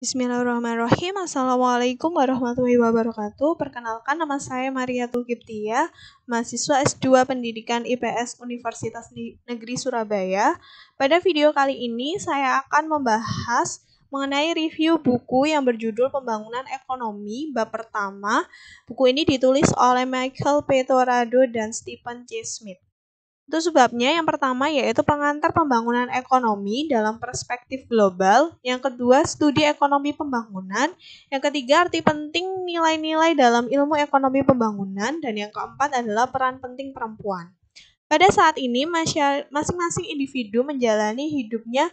Bismillahirrahmanirrahim. Assalamualaikum warahmatullahi wabarakatuh. Perkenalkan, nama saya Maria Tulkiptia, mahasiswa S2 Pendidikan IPS Universitas Negeri Surabaya. Pada video kali ini saya akan membahas mengenai review buku yang berjudul Pembangunan Ekonomi bab pertama. Buku ini ditulis oleh Michael P. Torrado dan Stephen C. Smith. Itu sebabnya yang pertama yaitu pengantar pembangunan ekonomi dalam perspektif global, yang kedua studi ekonomi pembangunan, yang ketiga arti penting nilai-nilai dalam ilmu ekonomi pembangunan, dan yang keempat adalah peran penting perempuan. Pada saat ini masing-masing individu menjalani hidupnya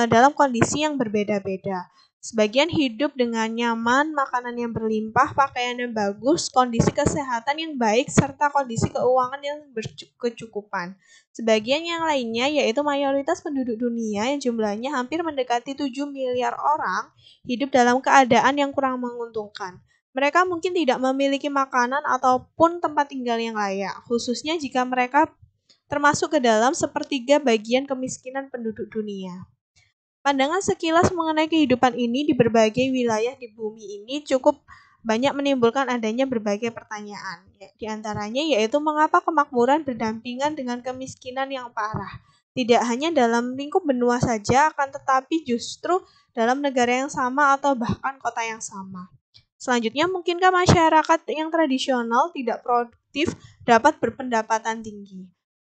dalam kondisi yang berbeda-beda. Sebagian hidup dengan nyaman, makanan yang berlimpah, pakaian yang bagus, kondisi kesehatan yang baik, serta kondisi keuangan yang berkecukupan. Sebagian yang lainnya, yaitu mayoritas penduduk dunia yang jumlahnya hampir mendekati 7 miliar orang, hidup dalam keadaan yang kurang menguntungkan. Mereka mungkin tidak memiliki makanan ataupun tempat tinggal yang layak, khususnya jika mereka termasuk ke dalam sepertiga bagian kemiskinan penduduk dunia. Pandangan sekilas mengenai kehidupan ini di berbagai wilayah di bumi ini cukup banyak menimbulkan adanya berbagai pertanyaan. Di antaranya yaitu mengapa kemakmuran berdampingan dengan kemiskinan yang parah. Tidak hanya dalam lingkup benua saja, akan tetapi justru dalam negara yang sama atau bahkan kota yang sama. Selanjutnya, mungkinkah masyarakat yang tradisional tidak produktif dapat berpendapatan tinggi?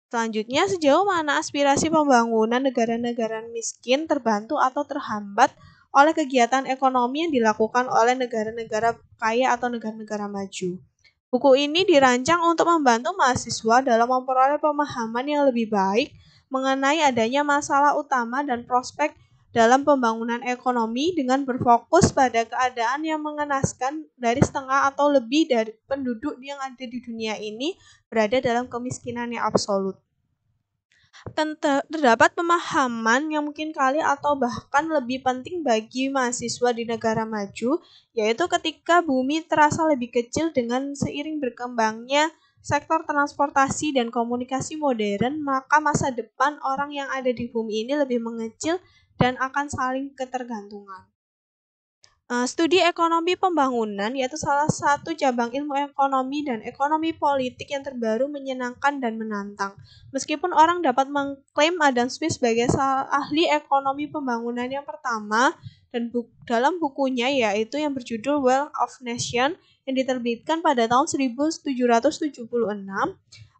Selanjutnya, sejauh mana aspirasi pembangunan negara-negara miskin terbantu atau terhambat oleh kegiatan ekonomi yang dilakukan oleh negara-negara kaya atau negara-negara maju. Buku ini dirancang untuk membantu mahasiswa dalam memperoleh pemahaman yang lebih baik mengenai adanya masalah utama dan prospek dalam pembangunan ekonomi dengan berfokus pada keadaan yang mengenaskan dari setengah atau lebih dari penduduk yang ada di dunia ini berada dalam kemiskinan yang absolut. Terdapat pemahaman yang mungkin kali atau bahkan lebih penting bagi mahasiswa di negara maju, yaitu ketika bumi terasa lebih kecil dengan seiring berkembangnya sektor transportasi dan komunikasi modern, maka masa depan orang yang ada di bumi ini lebih mengecil dan akan saling ketergantungan. Studi ekonomi pembangunan yaitu salah satu cabang ilmu ekonomi dan ekonomi politik yang terbaru, menyenangkan dan menantang. Meskipun orang dapat mengklaim Adam Smith sebagai ahli ekonomi pembangunan yang pertama, dan dalam bukunya yaitu yang berjudul Wealth of Nations yang diterbitkan pada tahun 1776,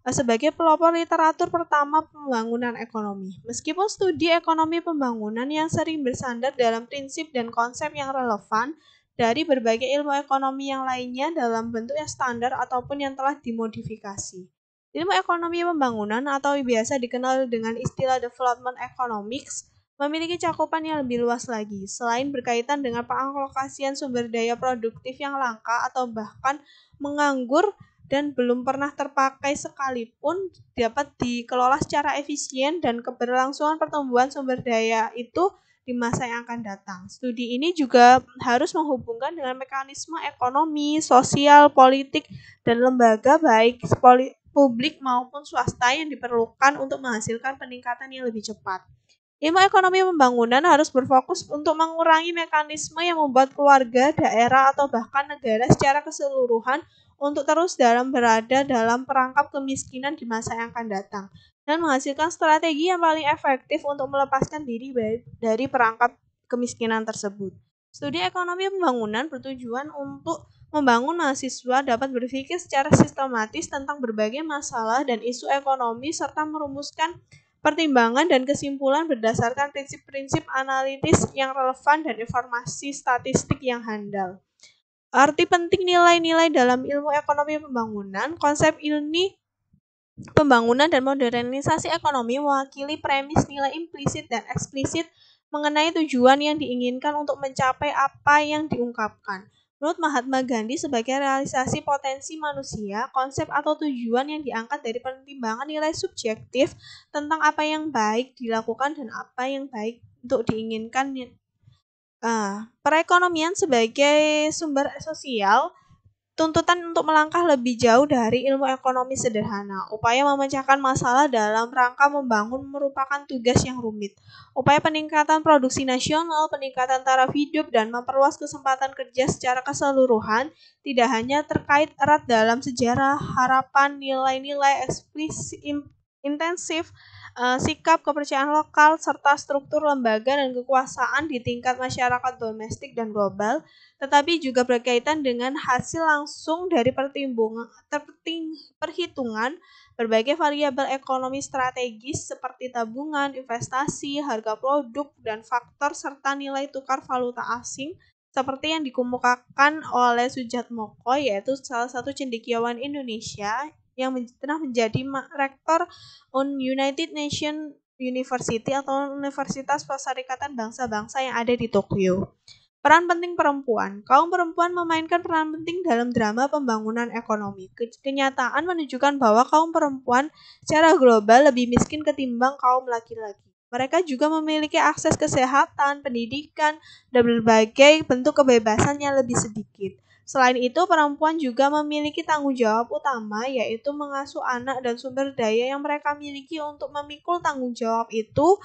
sebagai pelopor literatur pertama pembangunan ekonomi. Meskipun studi ekonomi pembangunan yang sering bersandar dalam prinsip dan konsep yang relevan dari berbagai ilmu ekonomi yang lainnya dalam bentuk yang standar ataupun yang telah dimodifikasi. Ilmu ekonomi pembangunan atau biasa dikenal dengan istilah development economics memiliki cakupan yang lebih luas lagi. Selain berkaitan dengan pengalokasian sumber daya produktif yang langka atau bahkan menganggur dan belum pernah terpakai sekalipun dapat dikelola secara efisien dan keberlangsungan pertumbuhan sumber daya itu di masa yang akan datang. Studi ini juga harus menghubungkan dengan mekanisme ekonomi, sosial, politik, dan lembaga baik publik maupun swasta yang diperlukan untuk menghasilkan peningkatan yang lebih cepat. Ilmu ekonomi pembangunan harus berfokus untuk mengurangi mekanisme yang membuat keluarga, daerah, atau bahkan negara secara keseluruhan untuk terus berada dalam perangkap kemiskinan di masa yang akan datang, dan menghasilkan strategi yang paling efektif untuk melepaskan diri dari perangkap kemiskinan tersebut. Studi ekonomi pembangunan bertujuan untuk membangun mahasiswa dapat berpikir secara sistematis tentang berbagai masalah dan isu ekonomi serta merumuskan pertimbangan dan kesimpulan berdasarkan prinsip-prinsip analitis yang relevan dan informasi statistik yang handal. Arti penting nilai-nilai dalam ilmu ekonomi pembangunan. Konsep ini pembangunan dan modernisasi ekonomi mewakili premis nilai implisit dan eksplisit mengenai tujuan yang diinginkan untuk mencapai apa yang diungkapkan. Menurut Mahatma Gandhi, sebagai realisasi potensi manusia, konsep atau tujuan yang diangkat dari pertimbangan nilai subjektif tentang apa yang baik dilakukan dan apa yang baik untuk diinginkan. Perekonomian sebagai sumber sosial tuntutan untuk melangkah lebih jauh dari ilmu ekonomi sederhana. Upaya memecahkan masalah dalam rangka membangun merupakan tugas yang rumit. Upaya peningkatan produksi nasional, peningkatan taraf hidup, dan memperluas kesempatan kerja secara keseluruhan tidak hanya terkait erat dalam sejarah, harapan, nilai-nilai intensif, sikap kepercayaan lokal, serta struktur lembaga dan kekuasaan di tingkat masyarakat domestik dan global, tetapi juga berkaitan dengan hasil langsung dari perhitungan berbagai variabel ekonomi strategis seperti tabungan, investasi, harga produk, dan faktor serta nilai tukar valuta asing seperti yang dikemukakan oleh Sujatmoko, yaitu salah satu cendekiawan Indonesia yang pernah menjadi rektor United Nations University atau Universitas Perserikatan Bangsa-Bangsa yang ada di Tokyo. Peran penting perempuan. Kaum perempuan memainkan peran penting dalam drama pembangunan ekonomi. Kenyataan menunjukkan bahwa kaum perempuan secara global lebih miskin ketimbang kaum laki-laki. Mereka juga memiliki akses kesehatan, pendidikan, dan berbagai bentuk kebebasan yang lebih sedikit. Selain itu, perempuan juga memiliki tanggung jawab utama, yaitu mengasuh anak dan sumber daya yang mereka miliki untuk memikul tanggung jawab itu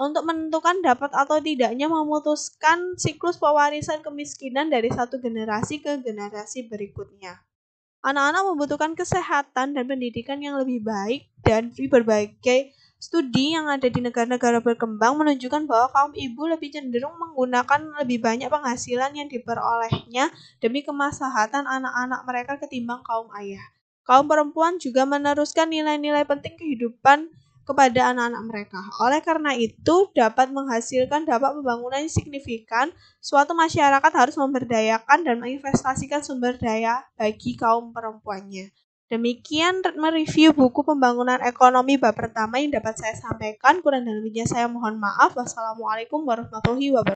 untuk menentukan dapat atau tidaknya memutuskan siklus pewarisan kemiskinan dari satu generasi ke generasi berikutnya. Anak-anak membutuhkan kesehatan dan pendidikan yang lebih baik, dan di berbagai studi yang ada di negara-negara berkembang menunjukkan bahwa kaum ibu lebih cenderung menggunakan lebih banyak penghasilan yang diperolehnya demi kemaslahatan anak-anak mereka ketimbang kaum ayah. Kaum perempuan juga meneruskan nilai-nilai penting kehidupan kepada anak-anak mereka. Oleh karena itu, dapat menghasilkan dampak pembangunan yang signifikan, suatu masyarakat harus memberdayakan dan menginvestasikan sumber daya bagi kaum perempuannya. Demikian mereview buku Pembangunan Ekonomi bab pertama yang dapat saya sampaikan. Kurang dan lebihnya saya mohon maaf. Wassalamualaikum warahmatullahi wabarakatuh.